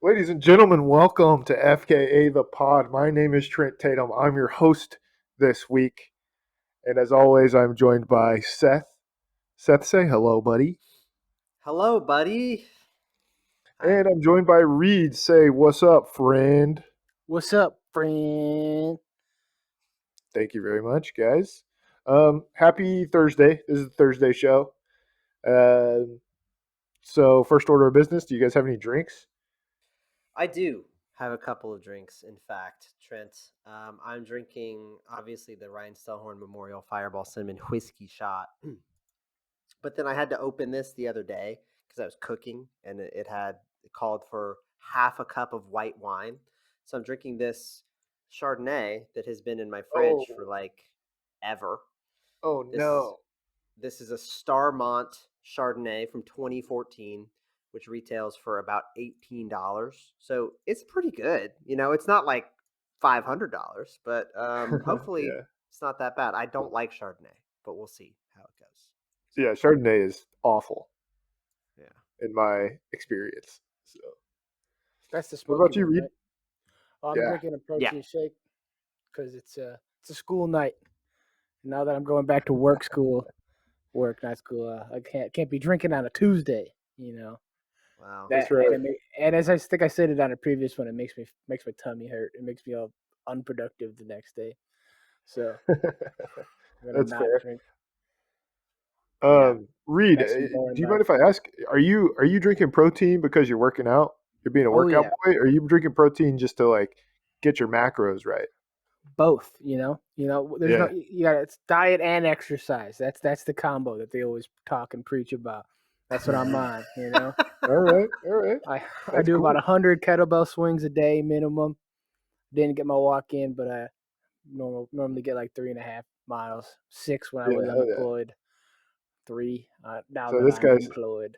Ladies and gentlemen, welcome to FKA the Pod. My name is Trent Tatum. I'm your host this week. And as always, I'm joined by Seth. Seth, say hello, buddy. Hello, buddy. Hi. And I'm joined by Reed. Say, what's up, friend? What's up, friend? Thank you very much, guys. Happy Thursday. This is the Thursday show. So, first order of business, do you guys have any drinks? I do have a couple of drinks, in fact, Trent. I'm drinking, obviously, the Ryan Stellhorn Memorial Fireball Cinnamon Whiskey Shot. But then I had to open this the other day because I was cooking and it called for half a cup of white wine. So I'm drinking this Chardonnay that has been in my fridge for like ever. Oh, This no. this is a Starmont Chardonnay from 2014, which retails for about $18. So it's pretty good. It's not like $500, but hopefully Yeah. it's not that bad. I don't like Chardonnay, but we'll see how it goes. Yeah, Chardonnay is awful Yeah. in my experience. So, That's the what smoky about you, one, Reed? right? I'm Yeah. drinking a protein shake because it's a school night. Now that I'm going back to work, not school. I can't be drinking on a Tuesday. Wow. That's right. And as I think I said it on a previous one, it makes my tummy hurt. It makes me all unproductive the next day. So I'm gonna That's not fair. drink. Reed, Got some more in do you my- mind if I ask? Are you drinking protein because you're working out? You're being a workout yeah. boy, or are you drinking protein just to like get your macros right? Both, there's Yeah. it's diet and exercise. That's the combo that they always talk and preach about. That's what I'm on. All right. I That's do cool. about 100 kettlebell swings a day minimum. Didn't get my walk in, but I normally get like 3.5 miles, 6 when I was Yeah, hell yeah. unemployed, 3 now So that I'm employed.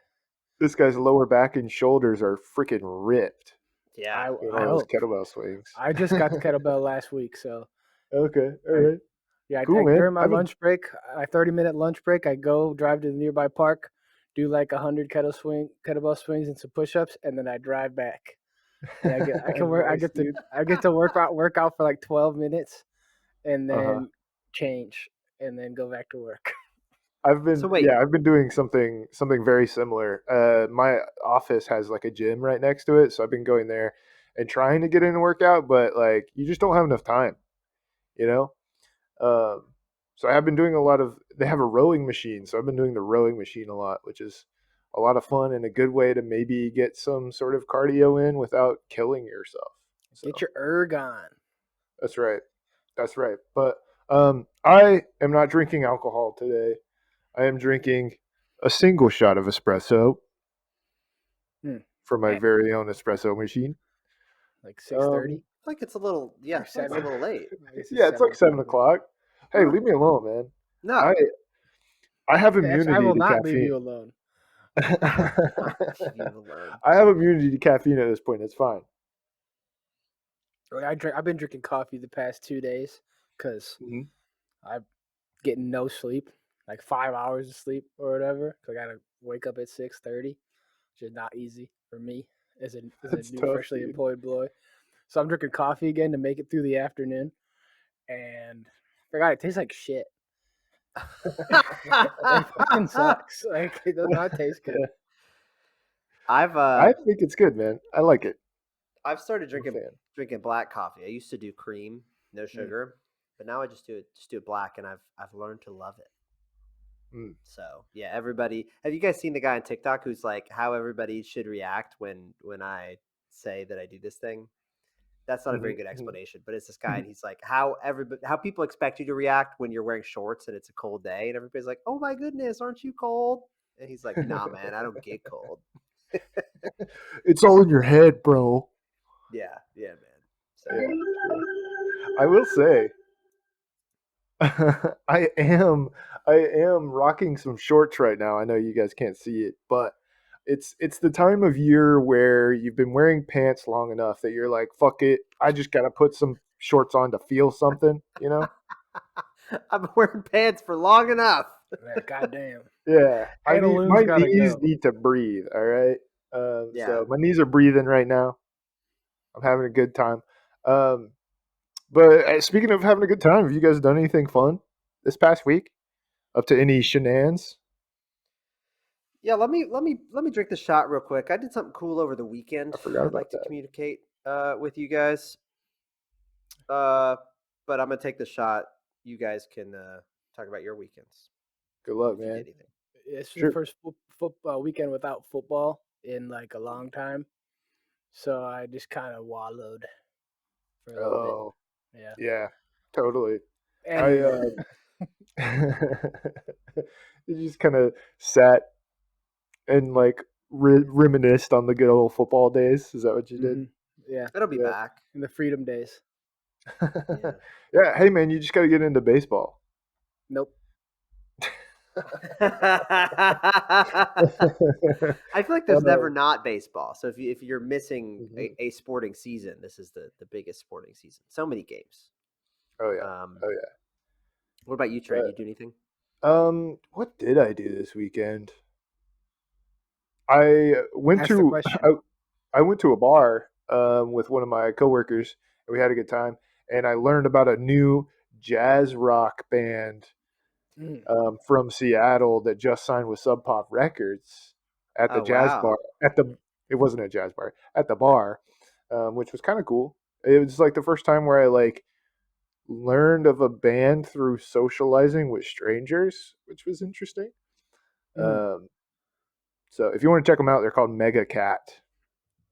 this guy's lower back and shoulders are freaking ripped. Yeah. Doing I all those hope. kettlebell swings. I just got the kettlebell last week, so Okay. All right. yeah. Cool, man. During my lunch break, my 30-minute lunch break, I go drive to the nearby park, do like 100 kettlebell swings and some push-ups, and then I drive back. And Nice, dude. I get to work out for like 12 minutes, and Uh-huh. then change, and then go back to work. I've been So wait. I've been doing something very similar. My office has like a gym right next to it, so I've been going there and trying to get in a workout, but like you just don't have enough time, you know. So I have been doing a lot of. They have a rowing machine, so I've been doing the rowing machine a lot, which is a lot of fun and a good way to maybe get some sort of cardio in without killing yourself. So Get your erg on. that's right, that's right. But I am not drinking alcohol today. I am drinking a single shot of espresso from my Eh. very own espresso machine. Like 6:30. I feel like it's a little, Or it's a little late. Yeah, it's like 7 o'clock. Hey, leave me alone, man. No. I have I immunity will to not leave you caffeine. alone. Leave you alone. I have immunity to caffeine at this point. It's fine. I've been drinking coffee the past 2 days because Mhm. I'm getting no sleep, like 5 hours of sleep or whatever. So I gotta wake up at 6:30, which is not easy for me as a That's new tough, freshly dude. employed boy. So I'm drinking coffee again to make it through the afternoon, and I forgot it tastes like shit. It fucking sucks. Like it does not taste good. Yeah. I've I think it's good, man. I like it. I've started I'm a fan. drinking black coffee. I used to do cream, no sugar, but now I just do it black, and I've learned to love it. Mm. So yeah, everybody. Have you guys seen the guy on TikTok who's like how everybody should react when I say that I do this thing? That's not a very Mhm, good mhm. explanation, but it's this guy, and he's like how people expect you to react when you're wearing shorts and it's a cold day, and everybody's like, "Oh my goodness, aren't you cold?" And he's like, "Nah, man, I don't get cold." It's all in your head, bro. Yeah, man. So Yeah, true. I will say, I am rocking some shorts right now. I know you guys can't see it, but it's the time of year where you've been wearing pants long enough that you're like, fuck it, I just gotta put some shorts on to feel something, you know? I've been wearing pants for long enough. Goddamn. Yeah, Pantaloons my gotta knees go. need to breathe. All right, Yeah. so my knees are breathing right now. I'm having a good time. Um, but speaking of having a good time, have you guys done anything fun this past week? Up to any shenanigans? Yeah, let me drink the shot real quick. I did something cool over the weekend. I forgot I'd about like to that. communicate with you guys. Uh, but I'm gonna take the shot. You guys can talk about your weekends Good luck, if you man. did anything. This is the Sure. first football weekend without football in like a long time, so I just kind of wallowed for a little bit. Oh, Yeah, yeah, totally. I and you just kind of sat and like reminisced on the good old football days. Is that what you did? hmm yeah, It'll be Yeah. back. in the freedom days. Yeah. Yeah. Hey, man, you just got to get into baseball. Nope. I feel like there's never Oh, not baseball. So if you're missing mhm. a sporting season, this is the biggest sporting season. So many games. Oh yeah. Um, Oh yeah. what about you, Trent? You do anything? What did I do this weekend? I went Ask the to question. I went to a bar with one of my coworkers, and we had a good time. And I learned about a new jazz rock band Mm, from Seattle that just signed with Sub Pop Records at the Oh jazz bar. wow, At the It wasn't a jazz bar at the bar, which was kind of cool. It was like the first time where I like learned of a band through socializing with strangers, which was interesting. mm. Um, so if you want to check them out, they're called Mega Cat.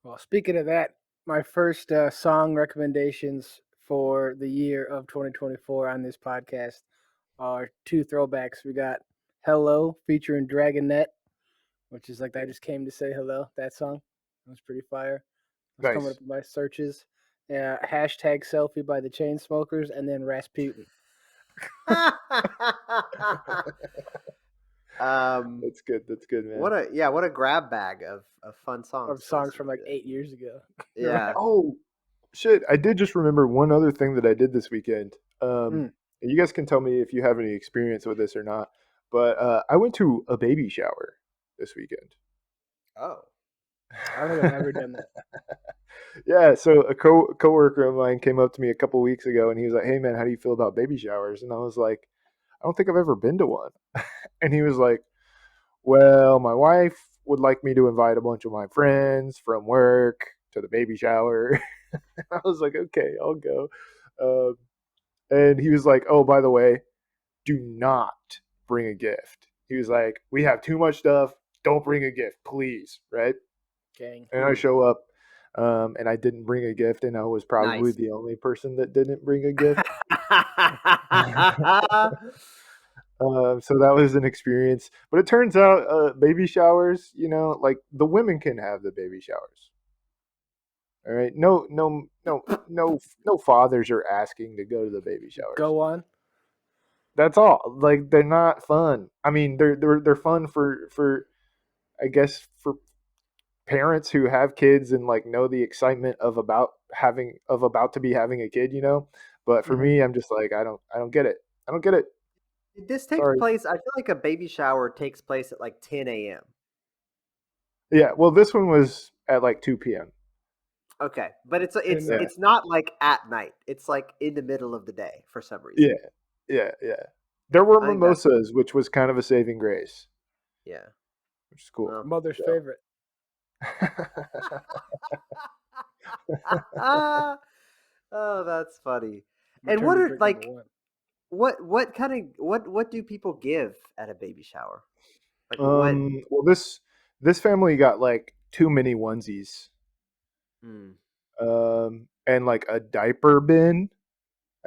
Well, speaking of that, my first song recommendations for the year of 2024 on this podcast are two throwbacks. We got "Hello" featuring Dragonette, which is like I just came to say hello. That song that was pretty fire. It's coming Nice. up in my searches. Hashtag selfie by the Chainsmokers, and then Rasputin. um, That's good. That's good, man. what a grab bag of fun songs Of to songs listen from to like then. 8 years ago. Yeah. Oh shit! I did just remember one other thing that I did this weekend. Mm. And you guys can tell me if you have any experience with this or not. But I went to a baby shower this weekend. Oh. I don't think I've ever done that. Yeah, so a coworker of mine came up to me a couple weeks ago, and he was like, "Hey man, how do you feel about baby showers?" And I was like, "I don't think I've ever been to one." And he was like, "Well, my wife would like me to invite a bunch of my friends from work to the baby shower." I was like, "Okay, I'll go." Um, and he was like, "Oh, by the way, do not bring a gift." He was like, "We have too much stuff. Don't bring a gift, please." Right? Gang. And I Hmm. show up, and I didn't bring a gift, and I was probably Nice. the only person that didn't bring a gift. So that was an experience. But it turns out, baby showers, like the women can have the baby showers. All right, no fathers are asking to go to the baby showers. Go on. That's all. Like they're not fun. I mean, they're fun for I guess for parents who have kids and like know the excitement of about to be having a kid. But for Hmm me, I'm just like I don't get it. I don't get it. This takes Sorry. place. I feel like a baby shower takes place at like 10 a.m. Yeah. Well, this one was at like 2 p.m. Okay, but it's And it's Yeah. it's not like at night. It's like in the middle of the day for some reason. Yeah. Yeah. Yeah. There were I think that's mimosas, which was kind of a saving grace, yeah. which is cool. Well. mother's So. favorite. Oh, that's funny. My And turn what to are drink number like one. what kind of what do people give at a baby shower? Like what? Well, this family got like too many onesies, Hmm. and like a diaper bin,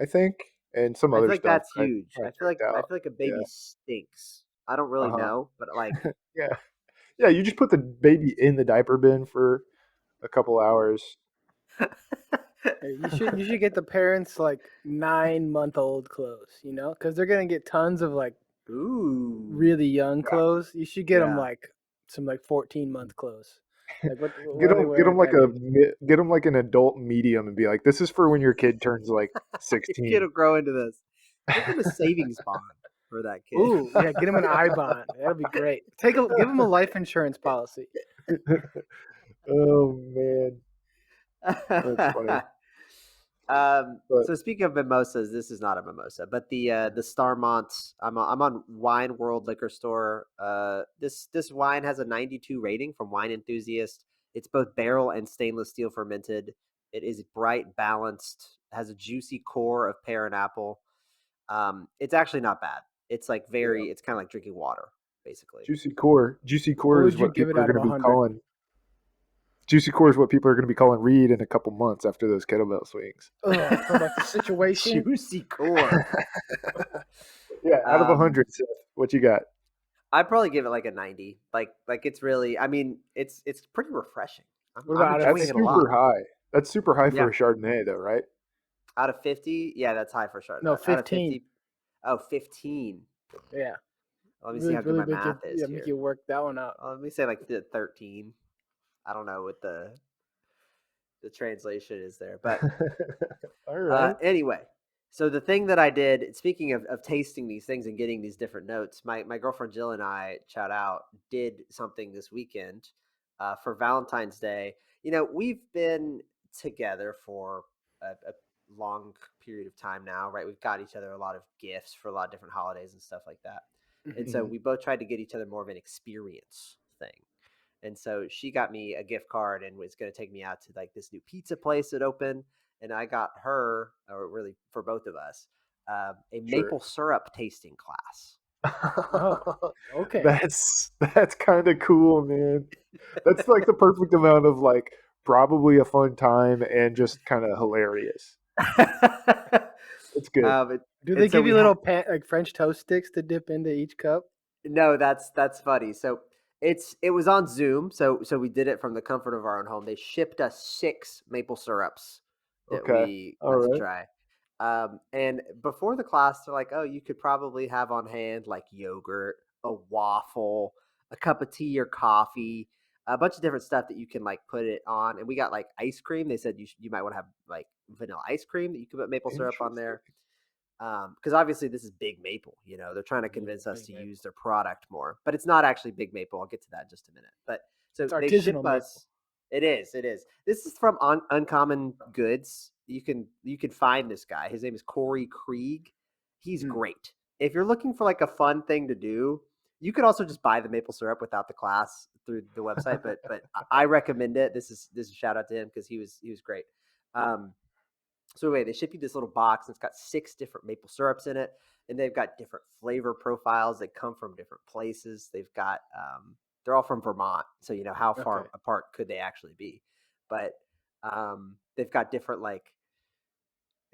I think, and some I feel other like stuff. that's I huge. I I feel checked like I out. feel like a Yeah. baby stinks. I don't Uh really huh. know, but like Yeah. Yeah. You just put the baby in the diaper bin for a couple hours. Hey, you should get the parents like 9 month old clothes, because they're gonna get tons of like ooh. really young Yeah. clothes. You should get them Yeah. like some like 14 month clothes. Like Get what are they them, get wearing them at like that age? get them like an adult medium, and be like, "This is for when your kid turns like Your kid 16." will grow into this. Get them a savings bond for that kid. Ooh, yeah, get them an I bond. That'll be great. Give them a life insurance policy. Oh man. That's funny. But So speaking of mimosas, this is not a mimosa, but the Starmont. I'm on Wine World Liquor Store. This wine has a 92 rating from Wine Enthusiast. It's both barrel and stainless steel fermented. It is bright, balanced, has a juicy core of pear and apple. It's actually not bad. It's like yeah, it's kind of like drinking water, basically. juicy core. Juicy What core would is you what give it people are out going of to be 100? calling. Juicy core is what people are going to be calling Reed in a couple months after those kettlebell swings. Oh, talk about the situation. Juicy core. Yeah, out of Um, 100, Seth, what you got? I'd probably give it like a 90. Like it's really. I mean, it's pretty refreshing. What I'm about out of enjoying That's it a lot. super 50? high. That's super high for Yeah. a Chardonnay, though, right? Out of 50, yeah, that's high for sure. No, Out of 15. 50, oh, 15. Yeah, Let me see really, how good really my make it. math is Yeah, make you here. work that one out. Let me say like 13. I don't know what the translation is there, but All right. anyway, so the thing that I did, speaking of tasting these things and getting these different notes, my girlfriend Jill and I, shout out, did something this weekend for Valentine's Day. You know, we've been together for a long period of time now, right? We've got each other a lot of gifts for a lot of different holidays and stuff like that. And so Mhm. we both tried to get each other more of an experience thing. And so she got me a gift card and was going to take me out to like this new pizza place that opened. And I got her, or really for both of us, a Sure. maple syrup tasting class. Oh, okay. That's kind of cool, man. That's like the perfect amount of like probably a fun time and just kind of hilarious. It's good. um, and, Do they and so give we you had little like French toast sticks to dip into each cup? no, that's funny. So it was on Zoom. So we did it from the comfort of our own home. They shipped us 6 maple syrups that Okay. we All got to right. try. And before the class, they're like, "Oh, you could probably have on hand like yogurt, a waffle, a cup of tea or coffee, a bunch of different stuff that you can like put it on." And we got like ice cream. They said you might want to have like vanilla ice cream that you could put maple syrup on Interesting. there. Because obviously this is Big Maple, they're trying to Yeah, convince us big to maple. use their product more, but it's not actually Big Maple. I'll get to that in just a minute. But so It's they ship artisanal maple. us. It is. This is from Uncommon Goods. You can find this guy. His name is Corey Krieg. He's Hmm. great. If you're looking for like a fun thing to do, you could also just buy the maple syrup without the class through the website. But I recommend it. This is a shout out to him because he was great. Um, so anyway, they ship you this little box, and it's got 6 different maple syrups in it, and they've got different flavor profiles that come from different places. They're all from Vermont, so how Okay. far apart could they actually be? But they've got different like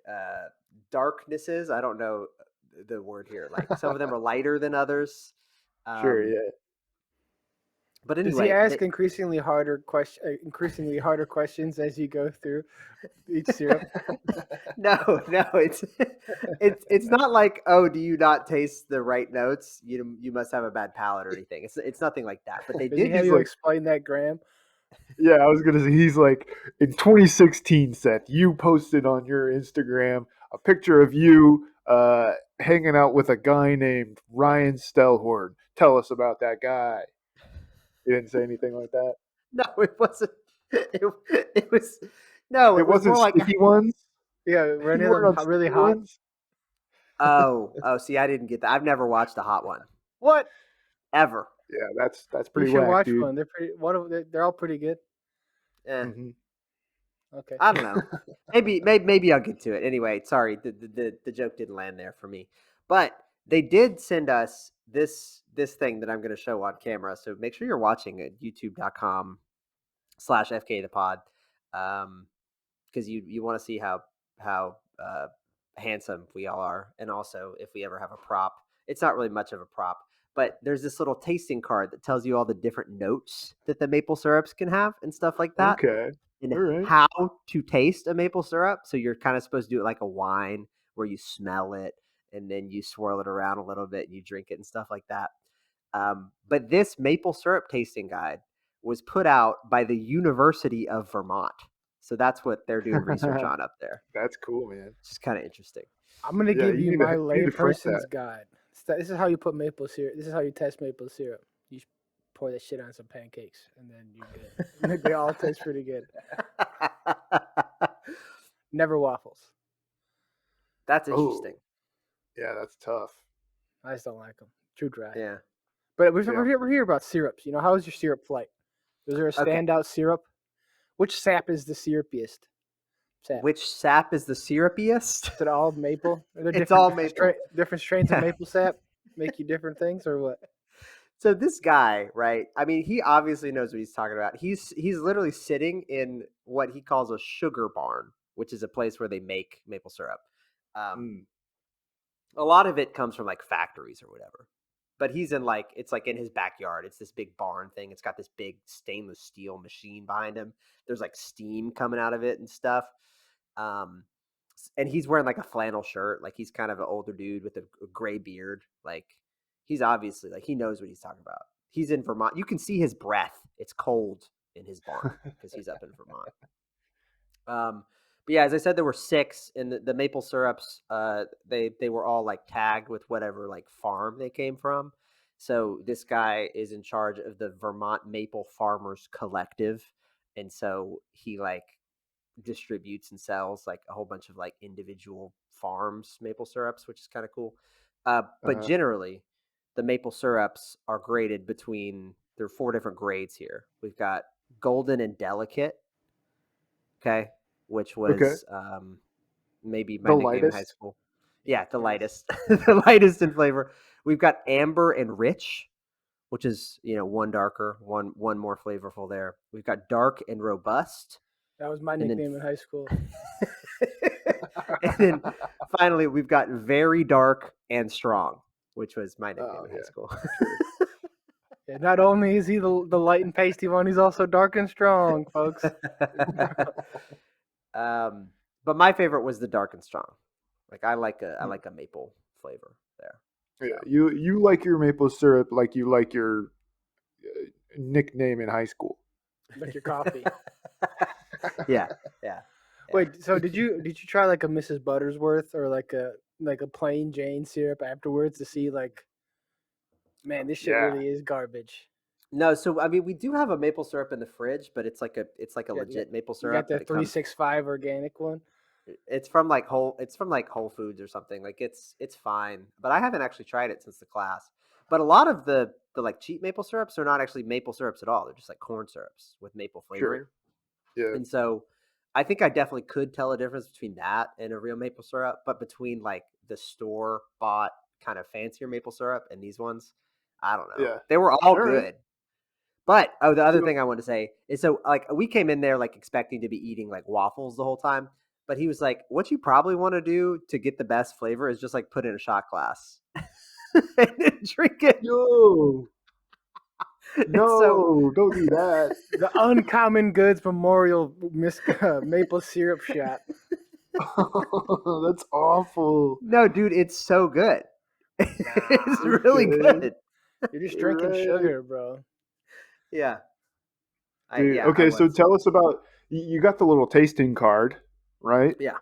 uh, darknesses. I don't know the word here. Like some of them are lighter than others. Sure. Um, Yeah. but Does he anyway, ask increasingly harder questions as you go through each syrup? no, no, it's not like, oh, do you not taste the right notes? You must have a bad palate or anything. It's nothing like that. But they Does he did have He's use you like, explain that, Graham? yeah, I was gonna say he's like in 2016, Seth, you posted on your Instagram a picture of you hanging out with a guy named Ryan Stellhorn. Tell us about that guy. You didn't say anything like that. no, it wasn't. It, it was no, It it was wasn't more like sticky ones. Yeah, were any You of weren't them on really sticky hot? ones. oh, see, I didn't get that. I've never watched a hot one What? ever. Yeah, that's You pretty should whack, watch dude. one. They're pretty. They're all pretty good. Eh, Hmm. Okay. I don't know. Maybe I'll get to it. Anyway, sorry, the joke didn't land there for me. But they did send us this thing that I'm going to show on camera. So make sure you're watching at youtube.com/FK the pod. Because you want to see how handsome we all are, and also if we ever have a prop. It's not really much of a prop, but there's this little tasting card that tells you all the different notes that the maple syrups can have and stuff like that, Okay. and All right. how to taste a maple syrup. So you're kind of supposed to do it like a wine, where you smell it and then you swirl it around a little bit and you drink it and stuff like that. But this maple syrup tasting guide was put out by the University of Vermont. So that's what they're doing research on up there. That's cool, man. It's just kind of interesting. I'm gonna Yeah, give you my you need to frame layperson's that. guide. This is how you put maple syrup. This is how you test maple syrup. You just pour that shit on some pancakes, and then you're good. They all taste pretty good. Never waffles. That's Oh, interesting. yeah, that's tough. I just don't like them. Too dry. Yeah. But Yeah. we're here about syrups. You know, how was your syrup flight? Was there a Okay. standout syrup? Which sap is the syrupiest sap? Which sap is the syrupiest? Is it all maple? Are there It's all maple. different strains of Yeah. maple sap make you different things, or what? So this guy, right? I mean, he obviously knows what he's talking about. He's literally sitting in what he calls a sugar barn, which is a place where they make maple syrup. Um, Mm. a lot of it comes from like factories or whatever. But he's in like it's like in his backyard. It's this big barn thing. It's got this big stainless steel machine behind him. There's like steam coming out of it and stuff. Um, and he's wearing like a flannel shirt. Like he's kind of an older dude with a gray beard. Like he's obviously like he knows what he's talking about. He's in Vermont. You can see his breath. It's cold in his barn because he's up in Vermont. But yeah, as I said, there were six, and the maple syrups. They were all like tagged with whatever like farm they came from. So this guy is in charge of the Vermont Maple Farmers Collective, and so he like distributes and sells like a whole bunch of like individual farms maple syrups, which is kind of cool. But Uh, generally, the maple syrups are graded between there are four different grades here. We've got golden and delicate, okay, which okay. was maybe my The nickname in high lightest. school. Yeah, the Yes. lightest, the lightest in flavor. We've got amber and rich, which is one darker, one more flavorful there. We've got dark and robust, That was my and then nickname in high school. and then finally we've got very dark and strong, which was my nickname Oh in high yeah, school. sure. Yeah, not only is he the light and pasty one, he's also dark and strong, folks. um, but my favorite was the dark and strong. Like I Hmm. like a maple flavor there. Yeah, So you like your maple syrup like you like your nickname in high school. Like your coffee. yeah, yeah, yeah. Wait, so did you try like a Mrs. Buttersworth or like a plain Jane syrup afterwards to see like, man, this shit Yeah, really is garbage. No, so I mean we do have a maple syrup in the fridge, but it's like a You got, legit maple you got syrup, the but it comes 365 organic one. it's from like Whole Foods or something. Like it's fine, but I haven't actually tried it since the class. But a lot of the like cheap maple syrups are not actually maple syrups at all. They're just like corn syrups with maple sure. flavoring. Yeah, And so I think I definitely could tell a difference between that and a real maple syrup, but between like the store bought kind of fancier maple syrup and these ones, I don't know. yeah. They were all All right. good. But oh, the other So thing I want to say is so like we came in there like expecting to be eating like waffles the whole time, but he was like, "What you probably want to do to get the best flavor is just like put in a shot glass and then drink it." yo, And so no, don't do that. The Uncommon Goods Memorial Maple Syrup Shot. That's awful. no, dude, it's so good. it's Nah, really Okay, good. you're just you're drinking right, sugar, bro. Yeah, dude. I Okay, so was. tell us about you got the little tasting card, right? Yeah,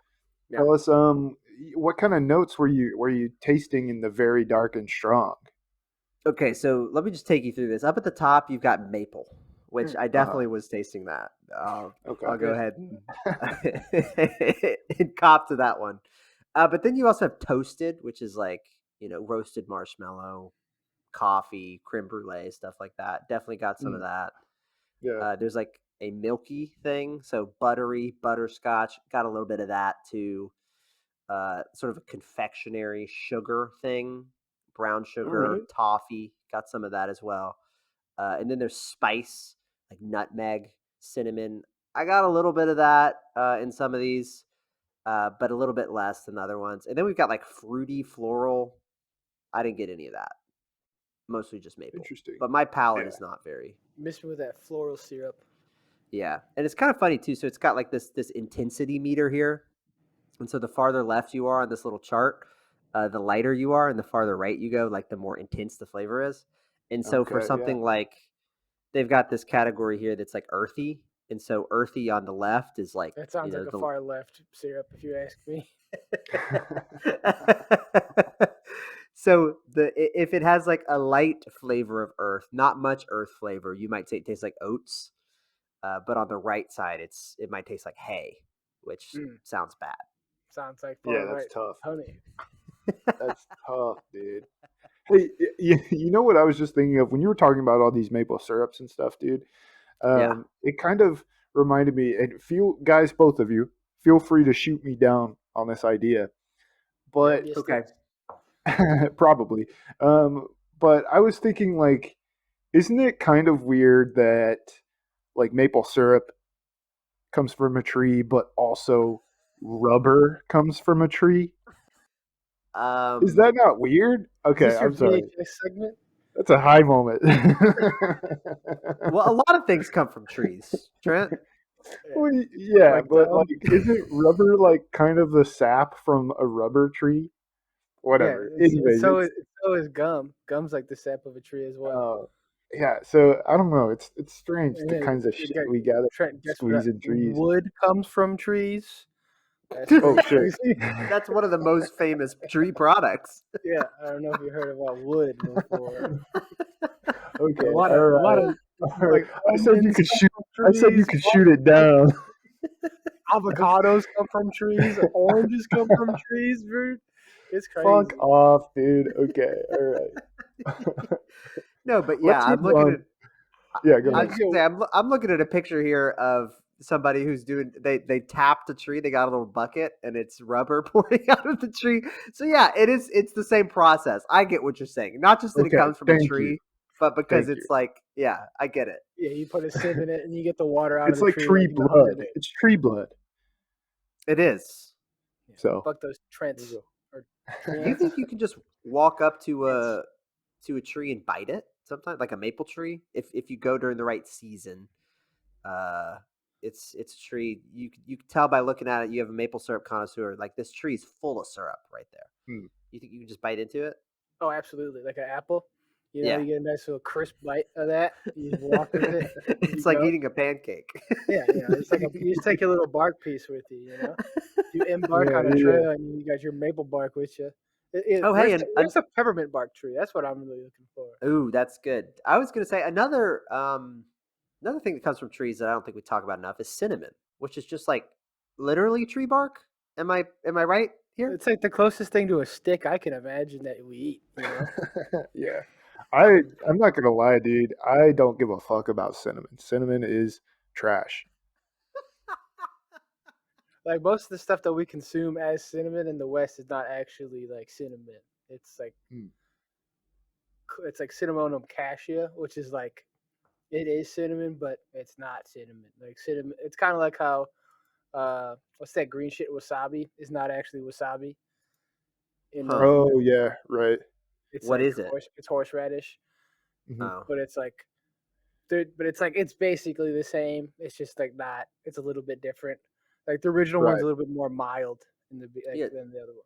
yeah. Tell us what kind of notes were you tasting in the very dark and strong? Okay, so let me just take you through this. Up at the top, you've got maple, which I Uh-huh. definitely was tasting that. Okay. I'll go Good. ahead and, and cop to that one. But then you also have toasted, which is like roasted marshmallow, coffee, creme brulee, stuff like that. Definitely got some of Mm, that. yeah. There's like a milky thing, so buttery, butterscotch. Got a little bit of that too. Sort of a confectionery sugar thing, brown All sugar, right. toffee. Got some of that as well. And then there's spice like nutmeg, cinnamon. I got a little bit of that in some of these, but a little bit less than the other ones. And then we've got like fruity, floral. I didn't get any of that. Mostly just maple. Interesting. But my palate Yeah. is not very. Miss me with that floral syrup. Yeah, and it's kind of funny too. So it's got like this intensity meter here, and so the farther left you are on this little chart, the lighter you are, and the farther right you go, like the more intense the flavor is. And so for Okay. Yeah. something like they've got this category here that's like earthy, and so earthy on the left is like That sounds like a the far left syrup, if you ask me. so if it has like a light flavor of earth, not much earth flavor, you might say it tastes like oats. But on the right side, it might taste like hay. which Mm, sounds bad. sounds like Yeah, far that's right tough. honey. That's tough, dude. Hey, you know what I was just thinking of when you were talking about all these maple syrups and stuff, dude? Yeah. It kind of reminded me, and feel, guys, both of you, feel free to shoot me down on this idea, Grab but your Okay. sticks. probably. Um, but I was thinking, like, isn't it kind of weird that like maple syrup comes from a tree, but also rubber comes from a tree? Is Um, that not weird? Is Okay, this your I'm sorry. VHS segment? That's a high moment. well, a lot of things come from trees, Trent. Yeah. Well, yeah, Like but gum. like, isn't rubber like kind of the sap from a rubber tree? Yeah, Whatever. it's Anyways, so it's so is gum. Gum's like the sap of a tree as well. uh, yeah. So I don't know. It's strange And the then kinds of you shit got we gather Trent, guess what? squeeze in trees. Wood comes from trees. That's Oh pretty shit. crazy. That's one of the most famous tree products. Yeah, I don't know if you heard about wood before. Okay. A lot All of right. All right. like I said you almonds could come shoot. from I said you trees. could shoot it down. Avocados come from trees. Oranges come from trees. Dude. It's Fuck crazy. off, dude. Okay. All right. No, but yeah, Let's move I'm looking at. on. Yeah. Go I ahead. was gonna say I'm looking at a picture here of somebody who's doing they tapped a tree. They got a little bucket and it's rubber pouring out of the tree. So yeah, it's the same process. I get what you're saying. Not just that it Okay. comes from a Thank you. tree, but because Thank you. it's like yeah, I get it. Yeah, you put a sieve in it and you get the water out of It's the like tree like tree you know how to blood. do. It's tree blood. It is. Yeah, So fuck those there Trents you or Do you Trents. think you can just walk up Trents. to a tree and bite it? Sometimes like a maple tree, if you go during the right season, uh, it's a tree. You can tell by looking at it. You have a maple syrup connoisseur. Like this tree is full of syrup right there. Hmm. You think you can just bite into it? Oh, absolutely, like an apple. You know, Yeah, you get a nice little crisp bite of that. You just walk with it. You it's like go. eating a pancake. Yeah, it's like you just take your little bark piece with you. You know, you embark Yeah, on a yeah, yeah. trail and you got your maple bark with you. Oh, hey, Where's the peppermint bark tree? That's what I'm really looking for. ooh, that's good. I was gonna say another thing that comes from trees that I don't think we talk about enough is cinnamon, which is just like literally tree bark. Am I right here? It's like the closest thing to a stick I can imagine that we eat. You know, Yeah. I'm not gonna lie, dude. I don't give a fuck about cinnamon. Cinnamon is trash. like most of the stuff that we consume as cinnamon in the West is not actually like cinnamon. It's like Hmm. it's like cinnamomum cassia, which is like it is cinnamon, but it's not cinnamon. Like cinnamon, it's kind of like how what's that green shit wasabi is not actually wasabi in Huh? North Oh America. yeah, right. It's What like is it? it's horseradish, Hmm. Oh, but it's like but it's like it's basically the same. It's just like not. It's a little bit different. Like the original one's Right. a little bit more mild like yeah. than the other one.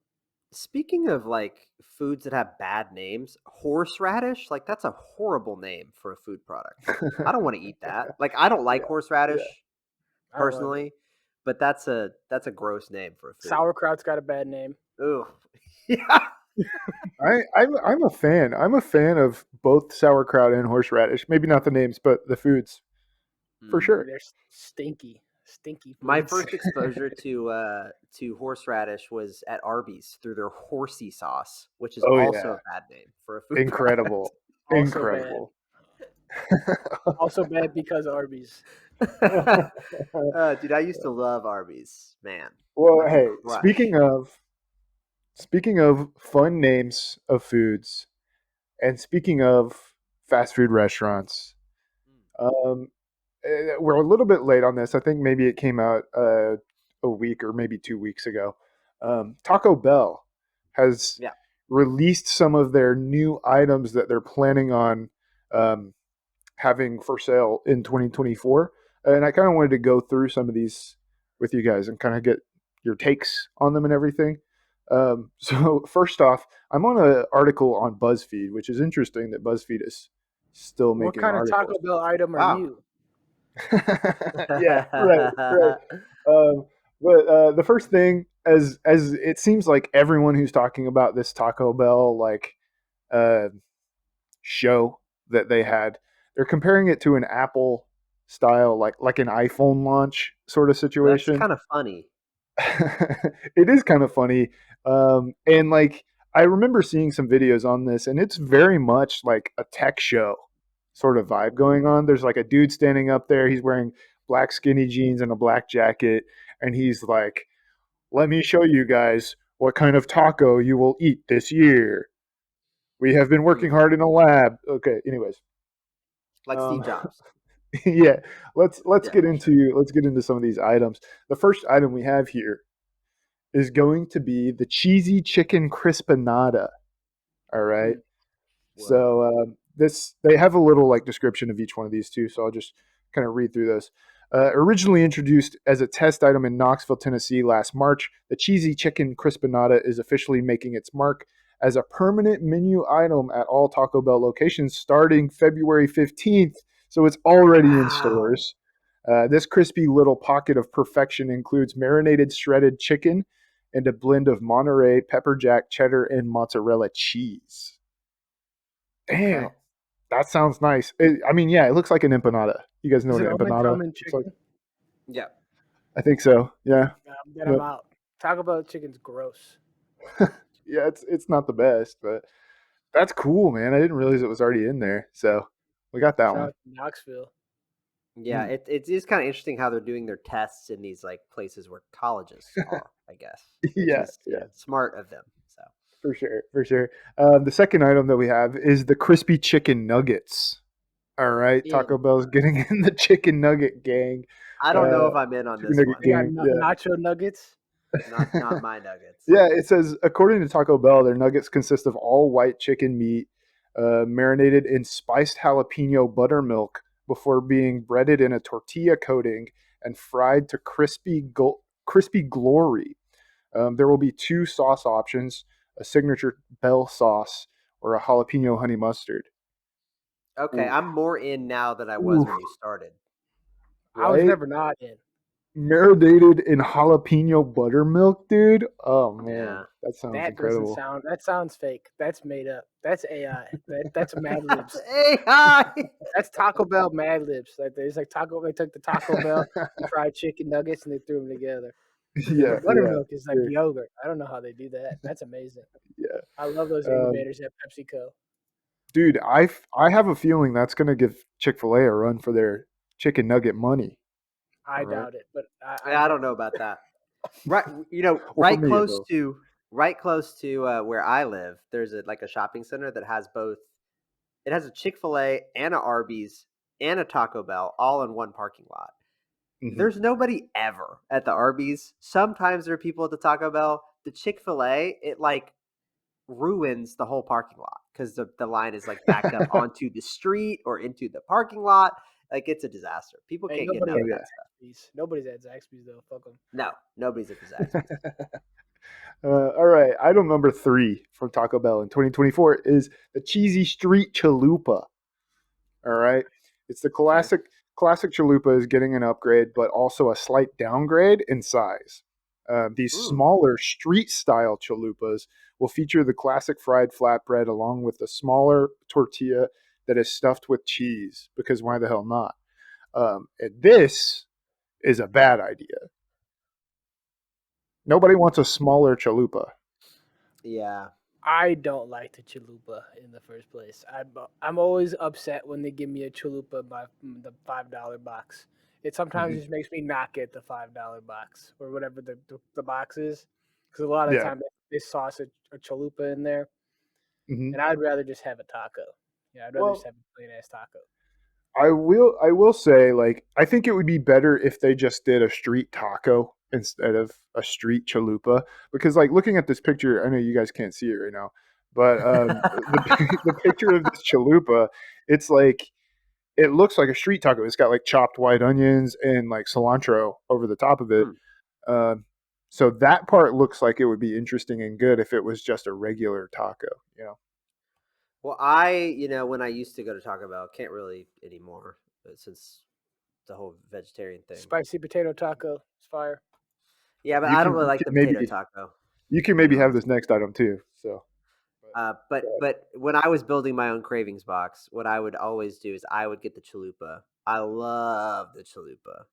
Speaking of like foods that have bad names, horseradish, like that's a horrible name for a food product. I don't want to eat that. Like I don't like Yeah, yeah. horseradish I don't like it. personally, but that's a gross name for a food. Sauerkraut's got a bad name. Ooh. Yeah. I'm a fan. I'm a fan of both sauerkraut and horseradish. Maybe not the names, but the foods for Hmm. sure. They're stinky, stinky My foods. first exposure to horseradish was at Arby's through their horsey sauce, which is Oh also yeah, a bad name for a food product. incredible, Also bad. incredible. Also bad because Arby's. Dude, I used to love Arby's. Man, Well, I could hey, crush. speaking of fun names of foods, and speaking of fast food restaurants, um, we're a little bit late on this. I think maybe it came out a week or maybe 2 weeks ago. Taco Bell has Yeah. released some of their new items that they're planning on um, having for sale in 2024. And I kind of wanted to go through some of these with you guys and kind of get your takes on them and everything. So first off, I'm on an article on BuzzFeed, which is interesting that BuzzFeed is still What making kind of articles. Taco Bell item are Wow. you? Yeah, right, right. Um, but the first thing, as it seems like everyone who's talking about this Taco Bell like uh, show that they had, they're comparing it to an Apple style, like an iPhone launch sort of That's situation. kind of funny. It is kind of funny. And like I remember seeing some videos on this, and it's very much like a tech show sort of vibe going on. There's like a dude standing up there. He's wearing black skinny jeans and a black jacket, and he's like, "Let me show you guys what kind of taco you will eat this year. We have been working Hmm. hard in a lab." Okay. Anyways, Like Steve um, Jobs. yeah. Yeah, sure. Let's get into some of these items. The first item we have here is going to be the cheesy chicken crispanada. All right. Mm. Whoa. So this they have a little like description of each one of these too. So I'll just kind of read through those. Originally introduced as a test item in Knoxville, Tennessee last March, the cheesy chicken crispanada is officially making its mark as a permanent menu item at all Taco Bell locations starting February 15th. So it's already in Wow. stores. This crispy little pocket of perfection includes marinated shredded chicken and a blend of Monterey, pepper jack, cheddar, and mozzarella cheese. Damn, Okay. that sounds nice. I mean, yeah, it looks like an empanada. You guys know Does what it an only empanada come in looks like? chicken? Yeah. I think so. Yeah. Then I'm Yep. out. Taco Bell chicken's gross. Yeah, it's not the best, but that's cool, man. I didn't realize it was already in there. So we got that Shout one. out to Knoxville. Yeah, Mm. it is kind of interesting how they're doing their tests in these like places where colleges are, I guess, which Yeah, is yeah, smart of them. So for sure, for sure. The second item that we have is the crispy chicken nuggets. All right, In. Taco Bell's getting in the chicken nugget gang. I don't know Uh, if I'm in on chicken this nugget one. They got gang. Yeah. nacho nuggets. Not my nuggets. Yeah, it says according to Taco Bell, their nuggets consist of all white chicken meat, marinated in spiced jalapeno buttermilk before being breaded in a tortilla coating and fried to crispy glory. There will be two sauce options: a signature Bell sauce or a jalapeno honey mustard. Okay, Oof, I'm more in now than I was oof, when you started. I was right? never not in. Marinated in jalapeno buttermilk, dude. Oh man, Yeah. that sounds That doesn't incredible. sound. That sounds fake. That's made up. That's AI. That's Mad That's Libs. AI. That's Taco Bell Mad Libs. Like there's like Taco. They took the Taco Bell and fried chicken nuggets and they threw them together. Because the Yeah, yeah, buttermilk is like sure. yogurt. I don't know how they do that. That's amazing. Yeah. I love those Um, innovators at PepsiCo. dude, I have a feeling that's going to give Chick fil A a run for their chicken nugget money. All I right. doubt it, but Yeah, I don't know about that. Right, Well, for me, it will. right close to where I live. There's a shopping center that has both. It has a Chick-fil-A and a Arby's and a Taco Bell all in one parking lot. Hmm. There's nobody ever at the Arby's. Sometimes there are people at the Taco Bell. The Chick-fil-A, it like ruins the whole parking lot because the line is like backed up onto the street or into the parking lot. Like it's a disaster. People Ain't can't get nobody enough Oh, of at that yeah. stuff. Zaxby's. Nobody's at Zaxby's though. Fuck them. No, nobody's at the Zaxby's. All right. Item number 3 from Taco Bell in 2024 is the cheesy street chalupa. All right. It's the Okay. classic chalupa is getting an upgrade, but also a slight downgrade in size. These Mm. smaller street style chalupas will feature the classic fried flatbread along with a smaller tortilla that is stuffed with cheese. Because why the hell not? And this is a bad idea. Nobody wants a smaller chalupa. Yeah. I don't like the chalupa in the first place. I'm always upset when they give me a chalupa by the $5 box. It sometimes Hmm. just makes me not get the $5 box or whatever the box is, because a lot of the Yeah. time they sauce a chalupa in there, Hmm. and I'd rather just have a taco. Yeah, I'd rather just Well, have a plain ass taco. I will say like I think it would be better if they just did a street taco instead of a street chalupa because like looking at this picture, I know you guys can't see it right now, but the picture of this chalupa, it's like it looks like a street taco. It's got like chopped white onions and like cilantro over the top of it. Hmm. Um, so that part looks like it would be interesting and good if it was just a regular taco, you know. Well, when I used to go to Taco Bell, can't really anymore since the whole vegetarian thing. Spicy potato taco, it's fire. Yeah, but You I don't can really you like can the maybe potato taco, you can to be maybe have honest. this next item too. So, But but but when I was building my own cravings box, what I would always do is I would get the chalupa. I love the chalupa.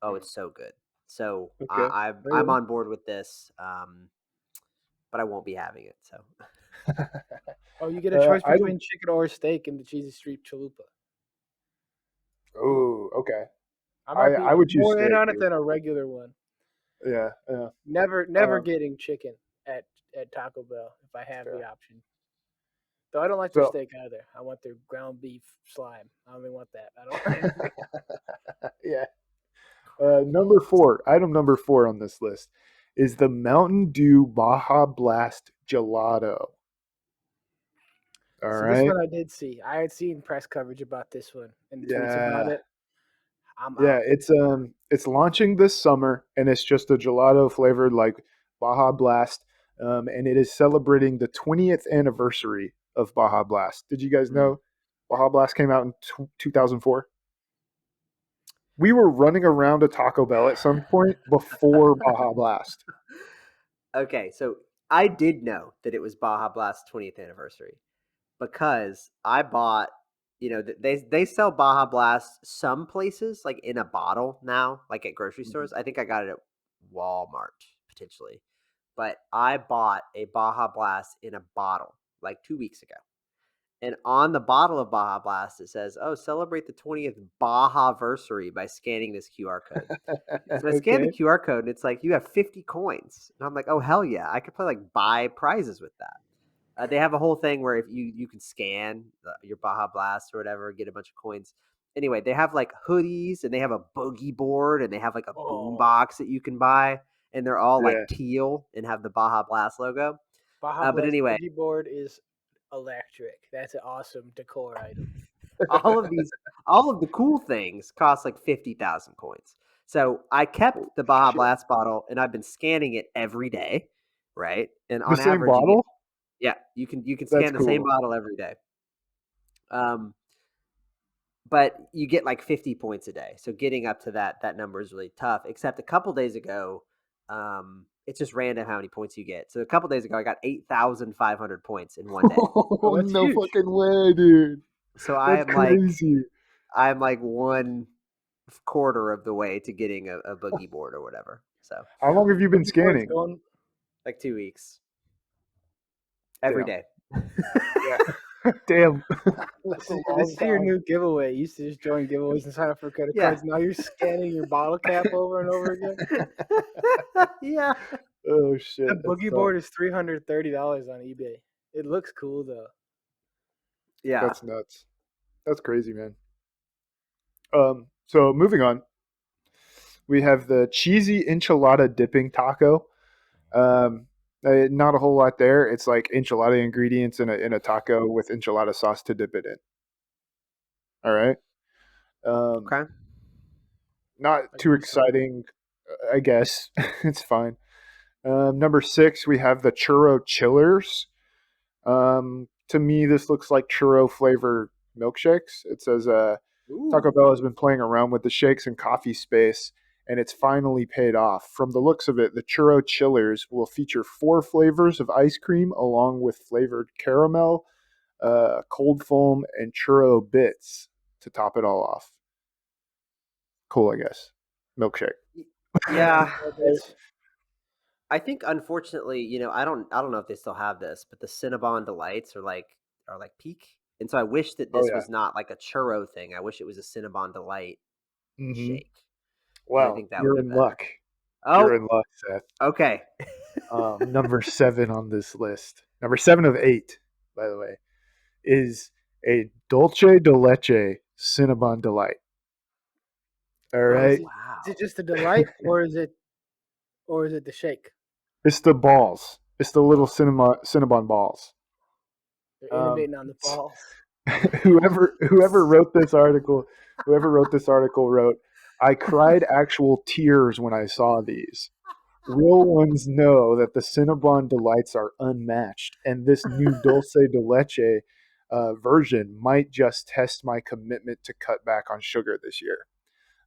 Oh, mm. it's so good. So Okay. I'm on board with this, but I won't be having it. So Oh, you get a choice I don't. between chicken or steak in the Cheesy Street Chalupa. Oh, okay. I might I be would choose more in steak, on it dude. than a regular one. Yeah, yeah. Never Um, getting chicken at Taco Bell if I have the fair. option. Though I don't like their So, steak either. I want their ground beef slime. I don't even want that. I don't. yeah. Number four, item number four on this list is the Mountain Dew Baja Blast Gelato. All See, this right. one I did see. I had seen press coverage about this one and tweets about Yeah. it. I'm Yeah, out. it's launching this summer and it's just a gelato flavored like Baja Blast. And it is celebrating the 20th anniversary of Baja Blast. Did you guys Mm. know Baja Blast came out in 2004? We were running around a Taco Bell at some point before Baja Blast. okay, so I did know that it was Baja Blast's 20th anniversary because I bought. They sell Baja Blast some places like in a bottle now, like at grocery Mhm. stores. I think I got it at Walmart potentially, but I bought a Baja Blast in a bottle like 2 weeks ago. And on the bottle of Baja Blast, it says, "Oh, celebrate the 20th Baja versary by scanning this QR code." So I scanned the Okay. QR code, and it's like you have 50 coins, and I'm like, "Oh hell yeah! I could play like buy prizes with that." They have a whole thing where if you can scan your Baja Blast or whatever, get a bunch of coins. Anyway, they have like hoodies, and they have a boogie board, and they have like a boom Oh, box that you can buy, and they're all like Yeah. teal and have the Baja Blast logo. Baja But Blast anyway, boogie board is electric. That's an awesome decor item. all of these all of the cool things cost like 50,000 coins. So I kept Oh, the Baja shit. Blast bottle and I've been scanning it every day, right? And The on same average bottle? you can That's scan the same cool. bottle every day. Um but you get like 50 points a day. So getting up to that number is really tough. Except a couple days ago, it's just random how many points you get. So a couple days ago I got 8,500 points in one day. Oh, Oh, that's no huge. fucking way, dude. So That's crazy. I'm like one quarter of the way to getting a boogie board or whatever. So How long have you been Boogie board's scanning? going. like 2 weeks every Damn. day. Yeah. Damn. That's a This long is your time. new giveaway. You used to just join giveaways and sign up for credit Yeah. cards. Now you're scanning your bottle cap over and over again. yeah. Oh The shit, that's boogie tough. board is $330 on eBay. It looks cool though. Yeah. That's nuts. That's crazy, man. So moving on, we have the cheesy enchilada dipping taco. Um, not a whole lot there. It's like enchilada ingredients in a taco with enchilada sauce to dip it in. All right. Um, Okay. not I too can do something. exciting, I guess. It's fine. Number six, we have the churro chillers. To me, this looks like churro flavor milkshakes. It says Taco Bell has Ooh. been playing around with the shakes and coffee space, and it's finally paid off. From the looks of it, the churro chillers will feature four flavors of ice cream, along with flavored caramel, cold foam, and churro bits to top it all off. Cool, I guess. Milkshake. Y- Yeah. Oh, that's I think unfortunately, I don't know if they still have this, but the Cinnabon delights are like peak. And so I wish that Oh this yeah. was not like a churro thing. I wish it was a Cinnabon delight Mm-hmm. shake because I Well, think that would you're be in better. luck. You're Oh, in luck, Seth. okay. Number seven on this list, number seven of eight, by the way, is a Dolce de Leche Cinnabon Delight. All wait. right. Is it Wow. just a delight or is it the shake? It's the balls. It's the little Cinnabon balls. They're Um, innovating on the balls. whoever wrote this article, wrote, I cried actual tears when I saw these. Real ones know that the Cinnabon delights are unmatched, and this new Dulce de Leche version might just test my commitment to cut back on sugar this year.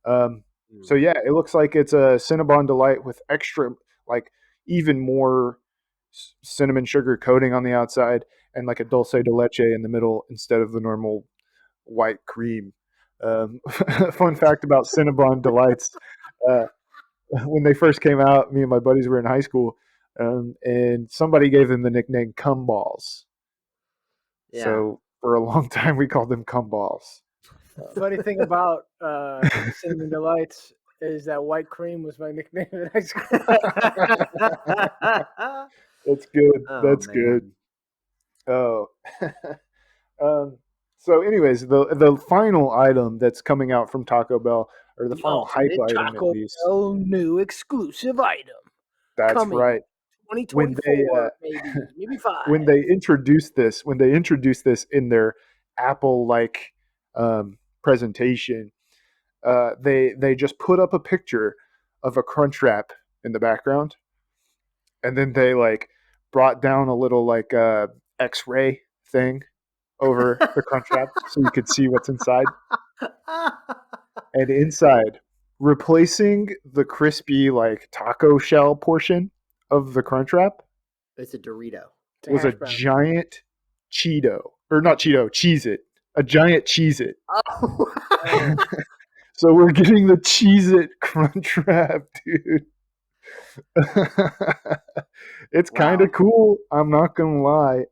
So Mm. yeah, it looks like it's a Cinnabon delight with extra, like even more cinnamon sugar coating on the outside, and like a Dulce de Leche in the middle instead of the normal white cream. Fun fact about Cinnabon delights: uh, when they first came out, me and my buddies were in high school, and somebody gave them the nickname "cum balls." Yeah. So for a long time, we called them "cum balls." Funny thing about Cinnamon Delights is that white cream was my nickname in high school. That's good. Oh That's good. man. Oh. um, so, anyways, the final item that's coming out from Taco Bell, or the The final hype ultimate item at Taco least. Bell new exclusive item That's coming right. When they 2024, maybe when 5. they introduced this in their Apple like presentation, they just put up a picture of a crunch wrap in the background, and then they like brought down a little like X-ray thing over the crunch wrap so you could see what's inside. And inside, replacing the crispy like taco shell portion of the crunch wrap, It's a Dorito. It's a was a hash brown. giant Cheeto, or not Cheeto, Cheez It, a giant Cheez It. Oh. Oh, So we're getting the Cheez It crunch wrap, dude. It's kind Wow. of cool. I'm not gonna lie.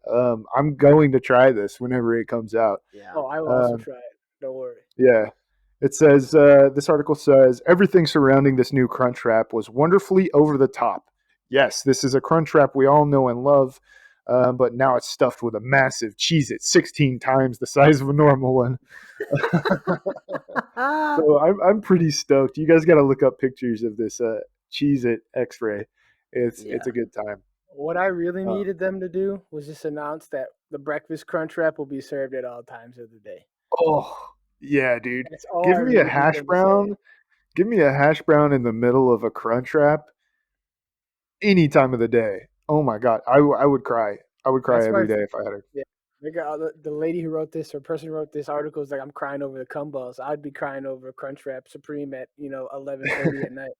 I'm going to try this whenever it comes out. Yeah. oh, I will also Um, try it. Don't worry. yeah. It says this article says everything surrounding this new crunch wrap was wonderfully over the top. Yes, this is a crunch wrap we all know and love, but now it's stuffed with a massive Cheez It, 16 times the size of a normal one. So I'm pretty stoked. You guys got to look up pictures of this Cheez It X-ray. It's Yeah. a good time. What I really Uh, needed them to do was just announce that the breakfast crunch wrap will be served at all times of the day. oh yeah, dude. That's all Give I me a really need hash them to say. brown. Give me a hash brown in the middle of a crunch wrap any time of the day. Oh my god, I would cry. I would cry That's why, every day if I had her. yeah. The lady who wrote this or person who wrote this article is like, I'm crying over the cum balls. I'd be crying over Crunch Wrap Supreme at 11:30 at night.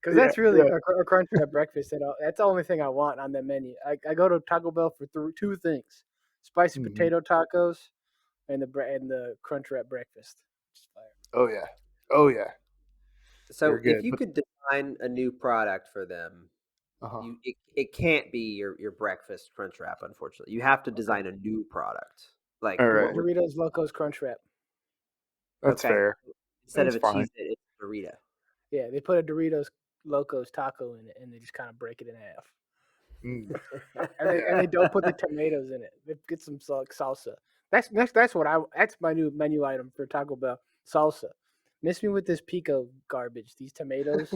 Because Yeah, that's really yeah. a Crunch Wrap breakfast. That's the only thing I want on the menu. I go to Taco Bell for two things: spicy Mhm. potato tacos and the Crunch Wrap breakfast. Just fire. Oh yeah. Oh yeah. So They're if good. you But could design a new product for them, uh-huh. it can't be your breakfast crunch wrap, unfortunately. You have to Okay. design a new product. Like All right. Doritos Locos Crunch Wrap. That's okay. fair. Instead of That's a fine. cheese it, it's a Dorito. Yeah, they put a Doritos Locos taco in it and they just kind of break it in half. Mm, And they yeah. don't put the tomatoes in it. They get some salsa. That's my new menu item for Taco Bell. Salsa. Miss me with this pico garbage. These tomatoes.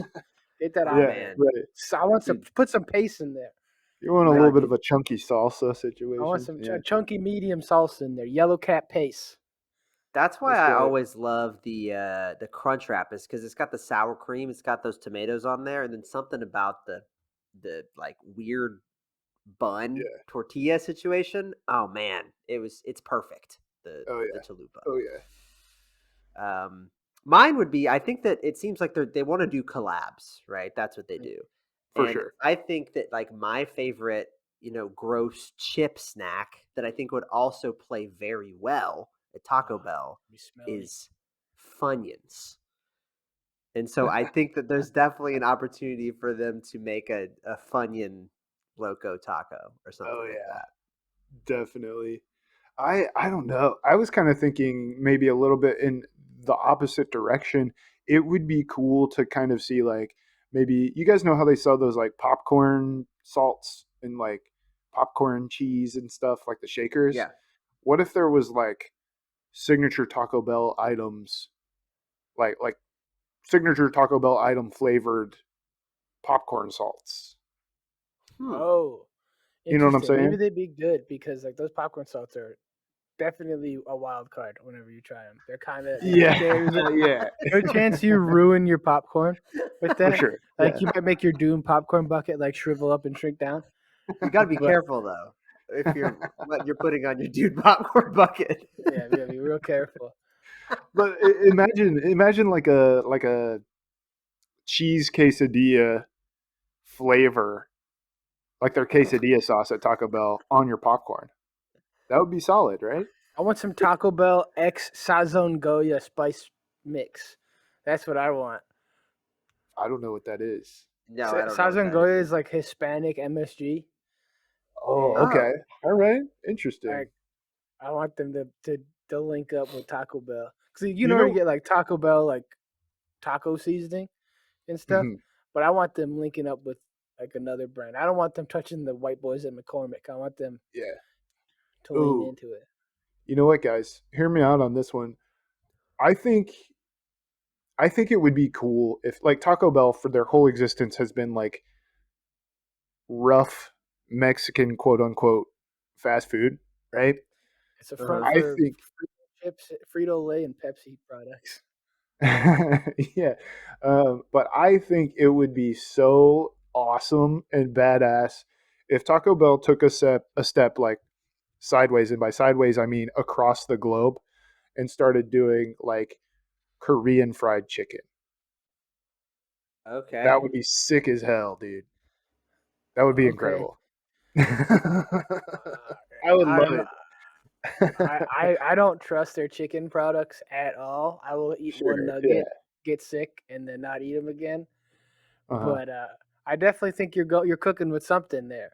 Get that Oh out Yeah. of there. man. Right. So I want some Dude, put some paste in there. You want a no, little bit of dude. a chunky salsa I want situation? some Yeah. chunky medium salsa in there. Yellow cat paste. That's why That's I right. always love the crunch wrap is because it's got the sour cream, it's got those tomatoes on there, and then something about the like weird bun Yeah. tortilla situation. Oh man, it's perfect. Oh The yeah. chalupa. Oh yeah. Mine would be I think that it seems like they want to do collabs, right? That's what they do. For And sure. I think that like my favorite, gross chip snack that I think would also play very well at Taco Bell Be smelly. is Funyuns. And so I think that there's definitely an opportunity for them to make a Funyun Loco taco or something Oh like yeah. that. Definitely. I don't know. I was kind of thinking maybe a little bit in the opposite direction. It would be cool to kind of see like maybe you guys know how they sell those like popcorn salts and like popcorn cheese and stuff like the shakers. Yeah. What if there was like signature Taco Bell items like signature Taco Bell item flavored popcorn salts? Hmm. Oh, You know what I'm interesting. Maybe saying? they'd be good because like those popcorn salts are definitely a wild card whenever you try them. They're kind of Yeah. there's Yeah. no chance you ruin your popcorn with For that. sure. Like Yeah. you might make your Doom popcorn bucket like shrivel up and shrink down. You got to be But careful though if you're what you're putting on your dude popcorn bucket. yeah, we gotta be real careful. But imagine like a cheese quesadilla flavor, like their quesadilla sauce at Taco Bell on your popcorn. That would be solid, right? I want some Taco Bell X Sazon Goya spice mix. That's what I want. I don't know what that is. No, I don't know what that Sazangoya is is. like Hispanic MSG, Oh, and okay. Oh, All right. I Interesting. I want them to link up with Taco Bell because you You know where you know, get like Taco Bell like taco seasoning and stuff, mhm, but I want them linking up with like another brand. I don't want them touching the white boys at McCormick. I want them yeah. to lean Oh, into it. you know what, guys? Hear me out on this one. I think I think it would be cool if like Taco Bell for their whole existence has been like rough Mexican quote unquote fast food, right? It's a front uh-huh. I for think Frito chips, Frito Lay, and Pepsi products. yeah. But I think it would be so awesome and badass if Taco Bell took a step like sideways, and by sideways I mean across the globe, and started doing like Korean fried chicken. That Okay. would be sick as hell, dude. That would be Okay, incredible. I would love I'm it. I don't trust their chicken products at all. I will eat one Sure. Yeah. nugget, get sick, and then not eat them again. Uh huh. But I definitely think you're cooking with something there.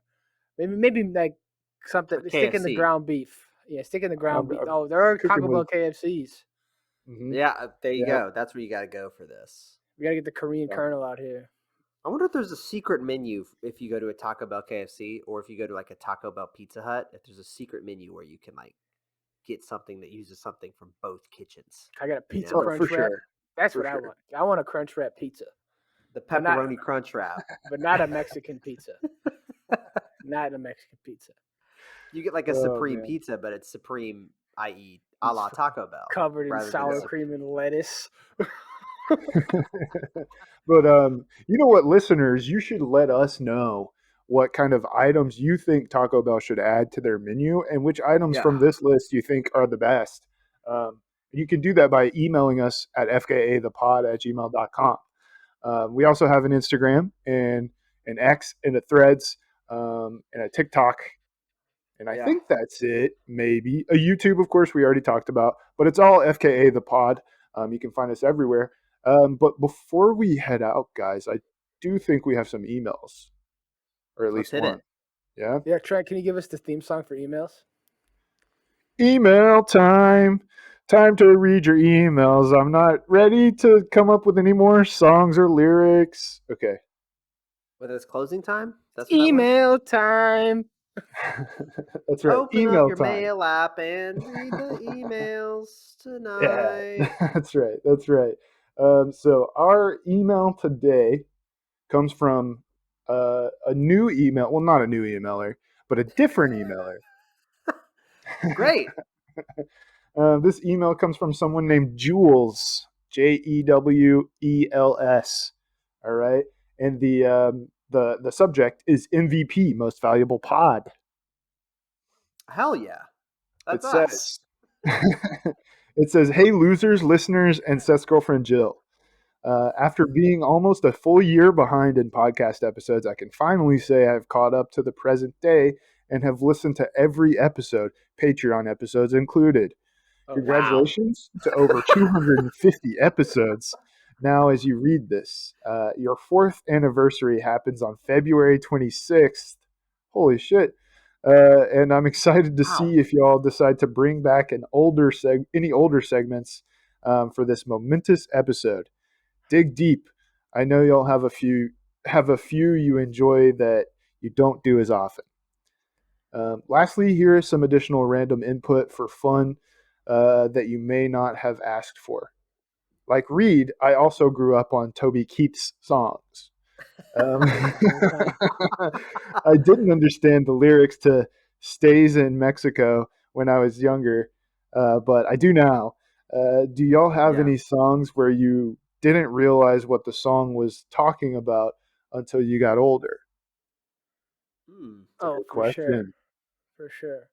Maybe like something. A Stick in the KFC. ground beef. Yeah, stick in the ground beef. I'm Oh, there are cooking Taco Bell with. KFCs. Hmm. Yeah, there you Yeah. go. That's where you got to go for this. We gotta get the Korean Yeah. Colonel out here. I wonder if there's a secret menu if you go to a Taco Bell KFC or if you go to like a Taco Bell Pizza Hut. If there's a secret menu where you can like get something that uses something from both kitchens. I got a You pizza know, Oh, for crunch wrap. sure. That's For what I sure. want. I want a crunch wrap pizza, the but not pepperoni crunch wrap. a Mexican pizza. Not a Mexican pizza. You get like a Oh supreme man. pizza, but it's supreme, i.e., a It's la Taco Bell, covered in rather than a sour Yeah. cream and lettuce. But you know what, listeners, you should let us know what kind of items you think Taco Bell should add to their menu, and which items yeah. from this list you think are the best. You can do that by emailing us at fkathepod@gmail.com. We also have an Instagram and an X and a Threads and a TikTok, and I Yeah. think that's it. Maybe a YouTube, of course, we already talked about, but it's all FKA the Pod. You can find us everywhere. But before we head out, guys, I do think we have some emails, or at Let's least hit one. it. Yeah. Yeah, Trent, can you give us the theme song for emails? Email time. Time to read your emails. I'm not ready to come up with any more songs or lyrics. Okay. Whether it's closing time, that's what that was. Email time. That's right. Open up Email your time. mail app and read the emails Yeah, tonight. that's right. That's right. So our email today comes from a new email. Well, not a new emailer, but a different emailer. Great. This email comes from someone named Jules, Jewels. All right, and the subject is MVP, Most Valuable Pod. Hell yeah. It That's us. says, it says, "Hey losers, listeners, and Seth's girlfriend Jill. After being almost a full year behind in podcast episodes, I can finally say I've caught up to the present day and have listened to every episode, Patreon episodes included. Oh wow. Wow. Congratulations to over 250 episodes. Now, as you read this, your fourth anniversary happens on February 26th. Holy shit. And I'm excited to Wow. see if y'all decide to bring back any older segments for this momentous episode. Dig deep. I know y'all have a few you enjoy that you don't do as often. Lastly, here is some additional random input for fun that you may not have asked for. Like Reed, I also grew up on Toby Keith's songs. Um, Email time. I didn't understand the lyrics to "Stays in Mexico" when I was younger, but I do now. Do y'all have Yeah. any songs where you didn't realize what the song was talking about until you got older? Hmm. It's a Oh, good for sure. question. For sure.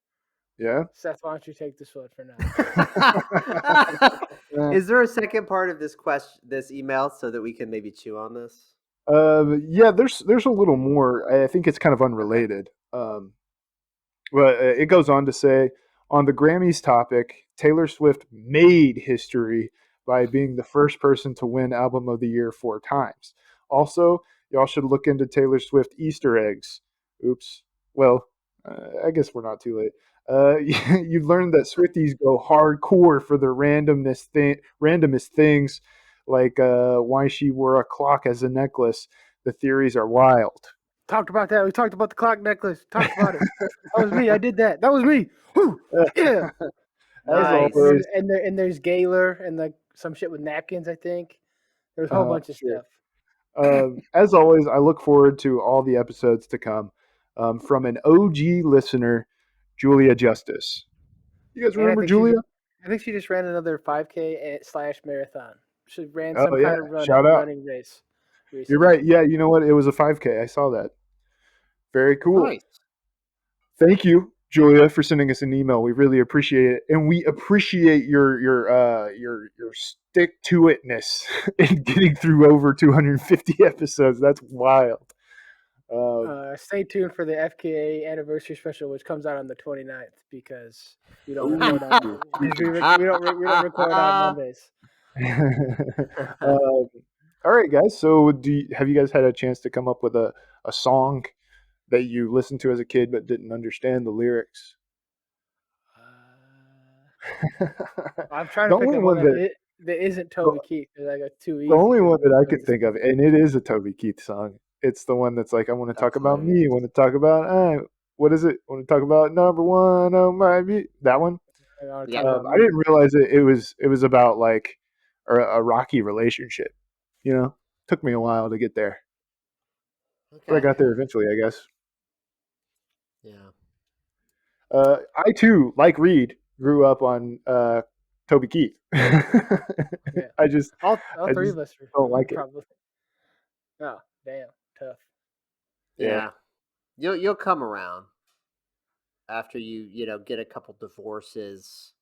Yeah. Seth, why don't you take this one for now? Is there a second part of this question, this email, so that we can maybe chew on this? Yeah, there's a little more. I think it's kind of Okay. unrelated. But it goes on to say, on the Grammys topic, Taylor Swift made history by being the first person to win Album of the Year 4 times. Also, y'all should look into Taylor Swift Easter eggs. Oops. Well, I guess we're not too late. You learned that Swifties go hardcore for the randomest things, like why she wore a clock as a necklace. The theories are wild. Talked about that. We talked about the clock necklace. Talked about it. That was me. I did that. That was me. Woo! Yeah. As And Nice. always, there's Gaylor and like some shit with napkins. I think there's a whole bunch of sure. stuff. As always, I look forward to all the episodes to come. From an OG listener, Julia Justice. You guys And remember Julia? I think she just ran another 5K / marathon. She ran some Oh yeah, kind of shout out. running race You're recently. right. Yeah, you know what? It was a 5K. I saw that. Very cool. Nice. Thank you, Julia, for sending us an email. We really appreciate it, and we appreciate your stick to itness in getting through over 250 episodes. That's wild. Stay tuned for the FKA anniversary special, which comes out on the 29th because we don't Ooh. record on because we don't record on Mondays. All right, guys. So, have you guys had a chance to come up with a song that you listened to as a kid but didn't understand the lyrics? I'm trying the to pick only up one one that that isn't the, Toby Keith because I got too the easy only because one that I it could was think of, and it is a Toby Keith song. It's the one that's like, I want to talk That's about hilarious. me. I want to talk about what is it? I want to talk about number one on my beat. That one. I want to Yeah. talk about I me. didn't realize it was about like a rocky relationship. You know, took me a while to get there, but I Okay. got there eventually, I guess. Yeah. I too, like Reed, grew up on Toby Keith. Yeah, I just, all I three just of us don't are like it. probably. Oh, damn, tough. Yeah. Yeah. You'll come around after get a couple divorces.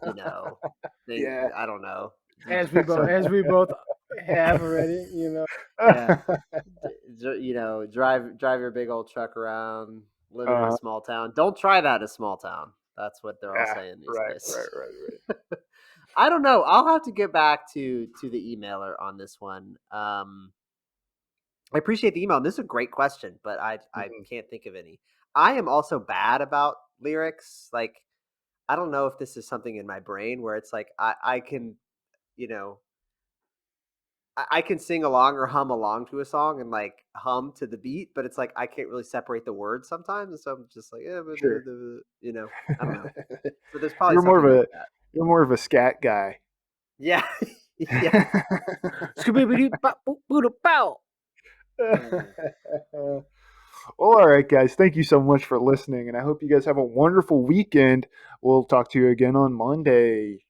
You know, Yeah. I don't know. As we both have already, Yeah. Drive your big old truck around, living in a uh, small town. Don't try that in a small town. That's what they're all yeah. saying these Right. days. Right. I don't know. I'll have to get back to the emailer on this one. I appreciate the email. And this is a great question, but I Mhm. can't think of any. I am also bad about lyrics. Like, I don't know if this is something in my brain where it's like I can, you know, I can sing along or hum along to a song and like hum to the beat, but it's like I can't really separate the words sometimes, and so I'm just like, Sure. I don't know. So there's probably you're more of something like a that. you're more of a scat guy. Yeah, yeah. Scooby Doo pow. Mm. Well, all right, guys. Thank you so much for listening, and I hope you guys have a wonderful weekend. We'll talk to you again on Monday.